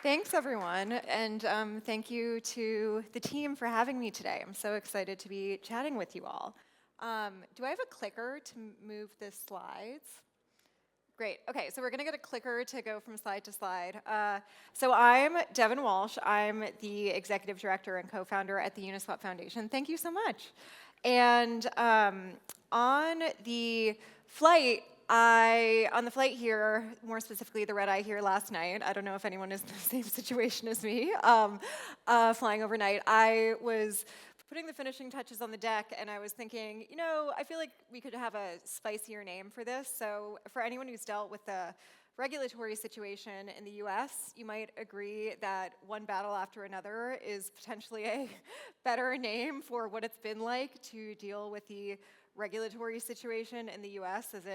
Thanks, everyone, and thank you to the team for having me today. I'm so excited to be chatting with you all. Do I have a clicker to move the slides? Great. Okay, so we're going to get a clicker to go from slide to slide. So I'm Devin Walsh. I'm the executive director and co-founder at the Uniswap Foundation. Thank you so much. And on the flight here, more specifically the red eye here last night, I don't know if anyone is in the same situation as me, flying overnight, I was putting the finishing touches on the deck, and I was thinking, I feel like we could have a spicier name for this. So for anyone who's dealt with the regulatory situation in the US, you might agree that one battle after another is potentially a better name for what it's been like to deal with the regulatory situation in the US as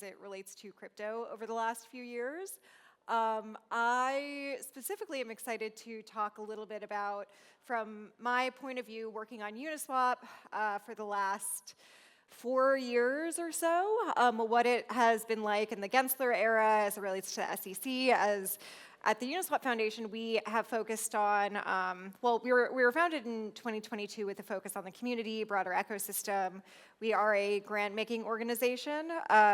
it relates to crypto over the last few years. I specifically am excited to talk a little bit about, from my point of view, working on Uniswap for the last 4 years or so, what it has been like in the Gensler era as it relates to the SEC. As at the Uniswap Foundation, we have focused on, we were founded in 2022 with a focus on the community, broader ecosystem. We are a grant-making organization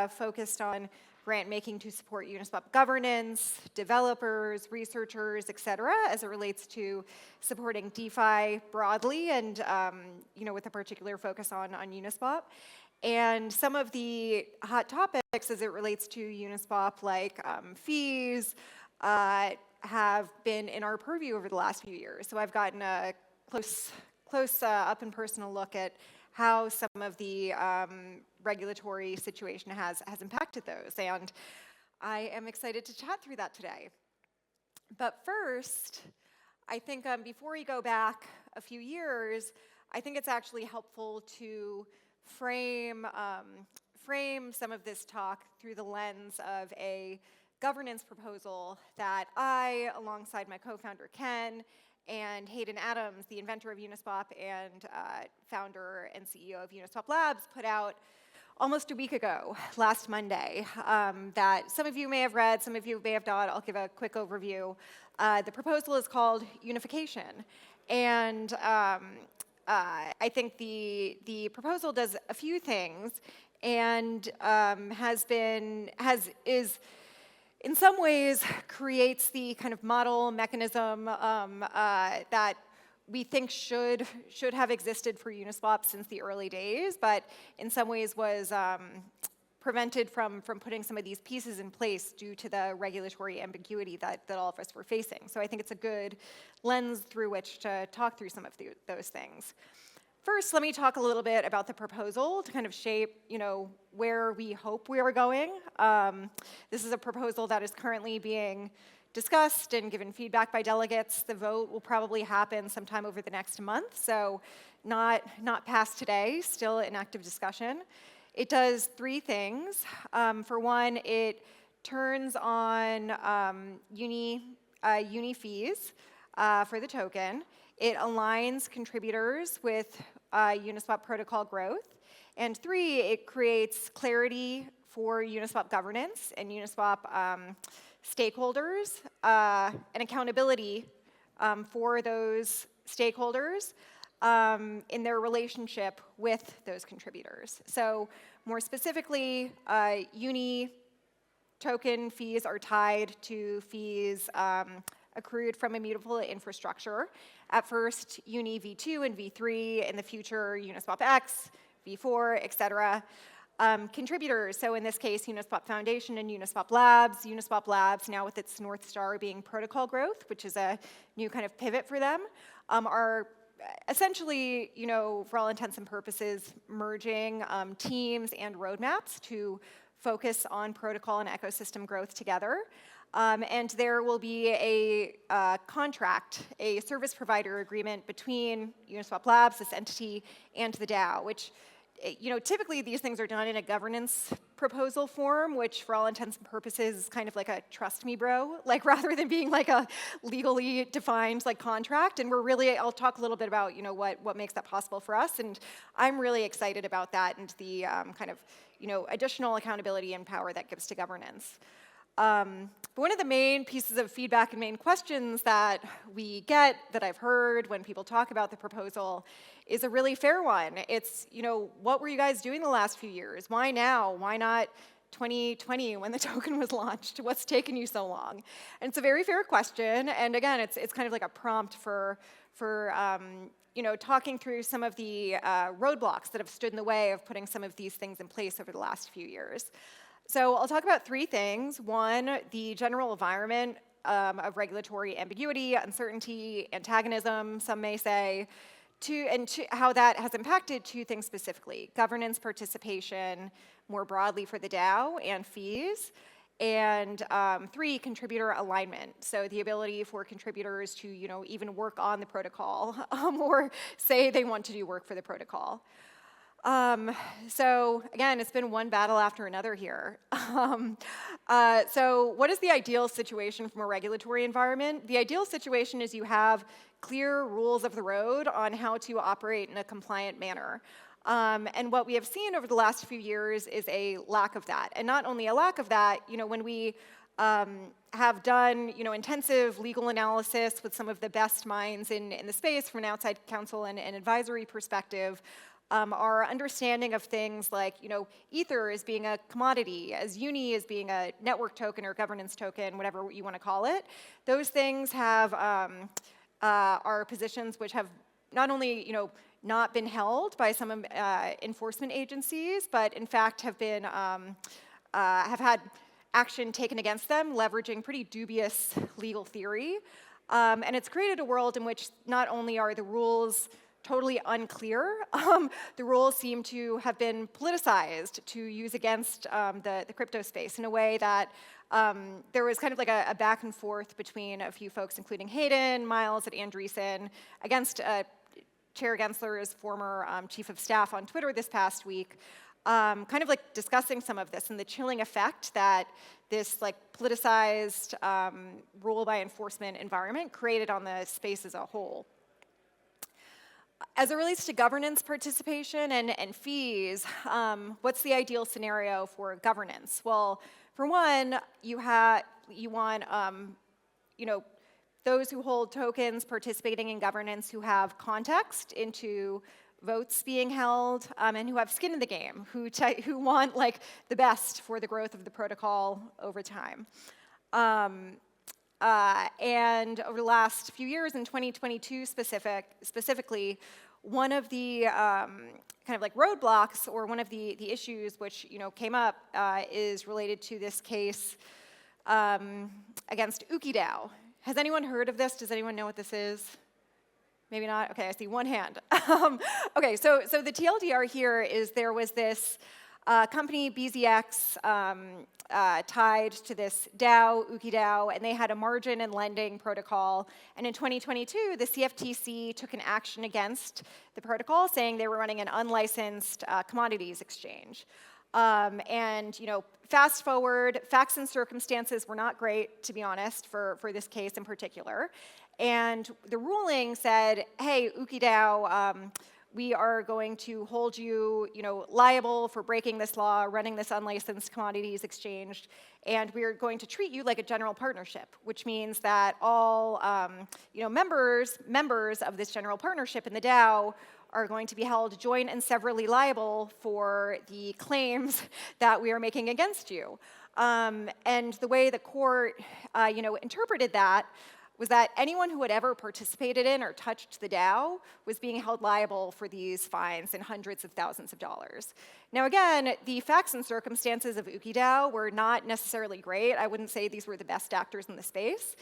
focused on grant making to support Uniswap governance, developers, researchers, et cetera, as it relates to supporting DeFi broadly and with a particular focus on Uniswap. And some of the hot topics as it relates to Uniswap, like fees, have been in our purview over the last few years. So I've gotten a close up and personal look at how some of the regulatory situation has impacted those. And I am excited to chat through that today. But first, I think before we go back a few years, I think it's actually helpful to frame some of this talk through the lens of a governance proposal that I, alongside my co-founder Ken, and Hayden Adams, the inventor of Uniswap and founder and CEO of Uniswap Labs, put out almost a week ago, last Monday, that some of you may have read, some of you may have not. I'll give a quick overview. The proposal is called Unification. And I think the proposal does a few things and is in some ways creates the kind of model mechanism that we think should have existed for Uniswap since the early days, but in some ways was prevented from putting some of these pieces in place due to the regulatory ambiguity that all of us were facing. So I think it's a good lens through which to talk through some of those things. First, let me talk a little bit about the proposal to kind of shape, where we hope we are going. This is a proposal that is currently being discussed and given feedback by delegates. The vote will probably happen sometime over the next month, so not past today, still in active discussion. It does 3 things. For one, it turns on uni fees for the token. It aligns contributors with Uniswap protocol growth. And 3, it creates clarity for Uniswap governance and Uniswap stakeholders and accountability for those stakeholders in their relationship with those contributors. So more specifically, Uni token fees are tied to fees accrued from immutable infrastructure. At first, Uni v2 and v3, in the future, Uniswap X, v4, et cetera. Contributors, so in this case, Uniswap Foundation and Uniswap Labs, now with its North Star being protocol growth, which is a new kind of pivot for them, are essentially, for all intents and purposes, merging teams and roadmaps to focus on protocol and ecosystem growth together. And there will be a contract, a service provider agreement between Uniswap Labs, this entity, and the DAO, which, typically these things are done in a governance proposal form, which for all intents and purposes is kind of like a trust me bro, like rather than being like a legally defined like contract. And I'll talk a little bit about, what makes that possible for us. And I'm really excited about that and the kind of, additional accountability and power that gives to governance. But one of the main pieces of feedback and main questions that we get, that I've heard when people talk about the proposal, is a really fair one. It's, what were you guys doing the last few years? Why now? Why not 2020 when the token was launched? What's taken you so long? And it's a very fair question. And again, it's kind of like a prompt for talking through some of the roadblocks that have stood in the way of putting some of these things in place over the last few years. So I'll talk about three things. One, the general environment of regulatory ambiguity, uncertainty, antagonism, some may say. Two, how that has impacted two things specifically: governance participation more broadly for the DAO and fees. And three, contributor alignment. So the ability for contributors to even work on the protocol or say they want to do work for the protocol. So again, it's been one battle after another here. So what is the ideal situation from a regulatory environment? The ideal situation is you have clear rules of the road on how to operate in a compliant manner. And what we have seen over the last few years is a lack of that. And not only a lack of that, when we have done intensive legal analysis with some of the best minds in the space from an outside counsel and advisory perspective, our understanding of things like, Ether as being a commodity, as Uni as being a network token or governance token, whatever you want to call it, those things have are positions which have not only, not been held by some enforcement agencies, but in fact have been have had action taken against them, leveraging pretty dubious legal theory, and it's created a world in which not only are the rules totally unclear. The rules seem to have been politicized to use against the crypto space in a way that there was kind of like a back and forth between a few folks, including Hayden, Miles at Andreessen, against Chair Gensler's former chief of staff on Twitter this past week, kind of like discussing some of this and the chilling effect that this like politicized rule by enforcement environment created on the space as a whole. As it relates to governance participation and fees, what's the ideal scenario for governance? Well, for one, you want those who hold tokens participating in governance who have context into votes being held and who have skin in the game, who want like the best for the growth of the protocol over time. And over the last few years, in 2022 specifically, one of the kind of like roadblocks, or one of the issues which came up, is related to this case against UkiDAO. Has anyone heard of this? Does anyone know what this is? Maybe not. Okay, I see one hand. Okay, so the TLDR here is there was this company, BZX, tied to this DAO, UkiDAO, and they had a margin and lending protocol. And in 2022, the CFTC took an action against the protocol, saying they were running an unlicensed commodities exchange. And fast forward, facts and circumstances were not great, to be honest, for this case in particular. And the ruling said, hey, UkiDAO, we are going to hold you, liable for breaking this law, running this unlicensed commodities exchange, and we are going to treat you like a general partnership, which means that all, members of this general partnership in the DAO are going to be held joint and severally liable for the claims that we are making against you. And the way the court, interpreted that was that anyone who had ever participated in or touched the DAO was being held liable for these fines in hundreds of thousands of dollars. Now again, the facts and circumstances of UkiDAO were not necessarily great. I wouldn't say these were the best actors in the space.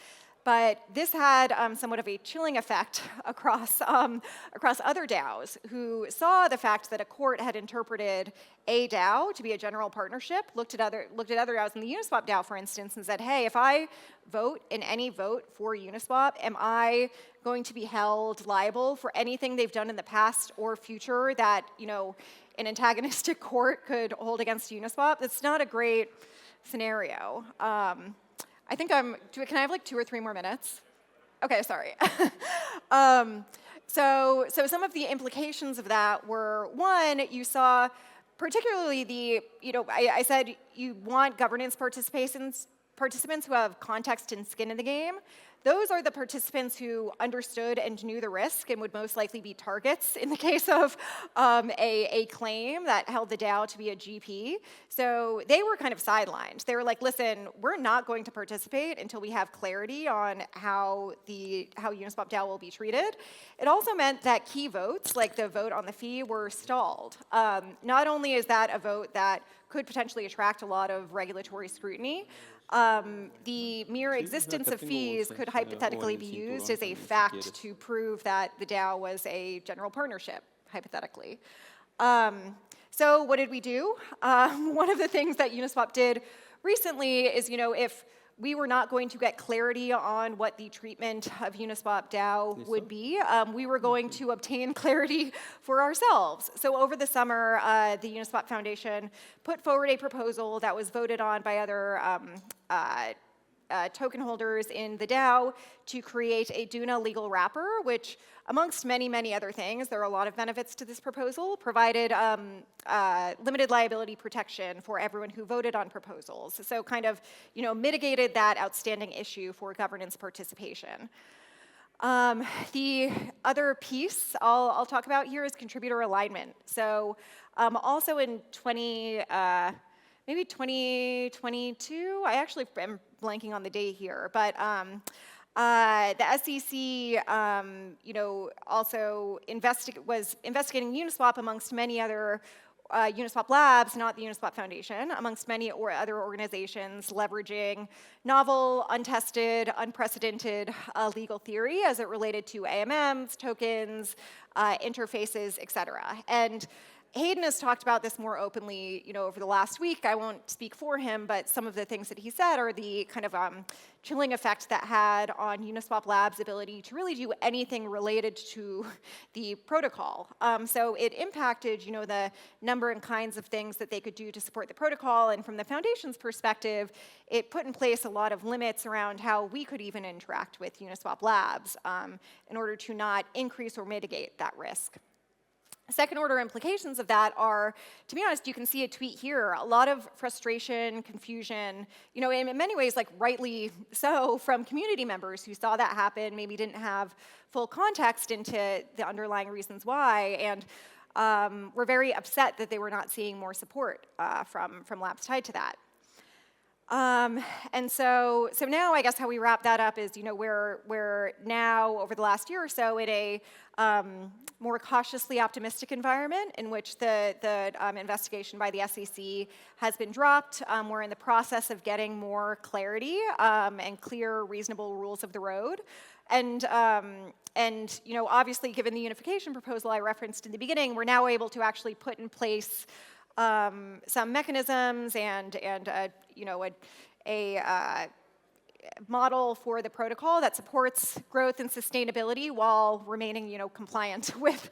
But this had somewhat of a chilling effect across other DAOs who saw the fact that a court had interpreted a DAO to be a general partnership, looked at other DAOs in the Uniswap DAO, for instance, and said, hey, if I vote in any vote for Uniswap, am I going to be held liable for anything they've done in the past or future that an antagonistic court could hold against Uniswap? That's not a great scenario. I think can I have like 2 or 3 more minutes? Okay, sorry. So some of the implications of that were, one, you saw particularly I said you want governance participation participants who have context and skin in the game, those are the participants who understood and knew the risk and would most likely be targets in the case of a claim that held the DAO to be a GP. So they were kind of sidelined. They were like, listen, we're not going to participate until we have clarity on how Uniswap DAO will be treated. It also meant that key votes, like the vote on the fee, were stalled. Not only is that a vote that could potentially attract a lot of regulatory scrutiny, the mere existence of fees could hypothetically be used as a fact to prove that the DAO was a general partnership, hypothetically. So what did we do? One of the things that Uniswap did recently is, if we were not going to get clarity on what the treatment of Uniswap DAO would be, we were going to obtain clarity for ourselves. So over the summer, the Uniswap Foundation put forward a proposal that was voted on by other token holders in the DAO to create a Duna legal wrapper, which, amongst many, many other things, there are a lot of benefits to this proposal, provided limited liability protection for everyone who voted on proposals. So kind of, mitigated that outstanding issue for governance participation. The other piece I'll talk about here is contributor alignment. So also in maybe 2022, I actually am blanking on the date here, but the SEC, also was investigating Uniswap amongst many other Uniswap Labs, not the Uniswap Foundation, amongst many other organizations leveraging novel, untested, unprecedented legal theory as it related to AMMs, tokens, interfaces, et cetera. And Hayden has talked about this more openly, over the last week. I won't speak for him, but some of the things that he said are the kind of chilling effect that had on Uniswap Labs' ability to really do anything related to the protocol. So it impacted, the number and kinds of things that they could do to support the protocol. And from the foundation's perspective, it put in place a lot of limits around how we could even interact with Uniswap Labs in order to not increase or mitigate that risk. Second order implications of that are, to be honest, you can see a tweet here, a lot of frustration, confusion, in many ways, like rightly so, from community members who saw that happen, maybe didn't have full context into the underlying reasons why, and were very upset that they were not seeing more support from labs tied to that. And so now I guess how we wrap that up is, we're now, over the last year or so, in a more cautiously optimistic environment in which the investigation by the SEC has been dropped. We're in the process of getting more clarity and clear, reasonable rules of the road. And obviously, given the unification proposal I referenced in the beginning, we're now able to actually put in place some mechanisms and a model for the protocol that supports growth and sustainability while remaining, compliant with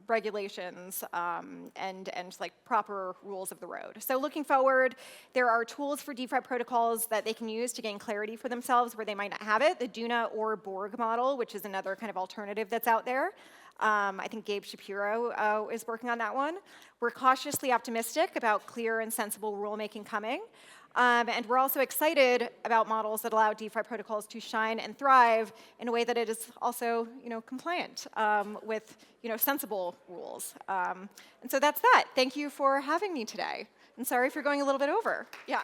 regulations and like proper rules of the road. So looking forward, there are tools for DeFi protocols that they can use to gain clarity for themselves where they might not have it. The Duna or Borg model, which is another kind of alternative that's out there. I think Gabe Shapiro is working on that one. We're cautiously optimistic about clear and sensible rulemaking coming. And we're also excited about models that allow DeFi protocols to shine and thrive in a way that it is also, compliant with, sensible rules. And so that's that. Thank you for having me today. And sorry for going a little bit over. Yeah.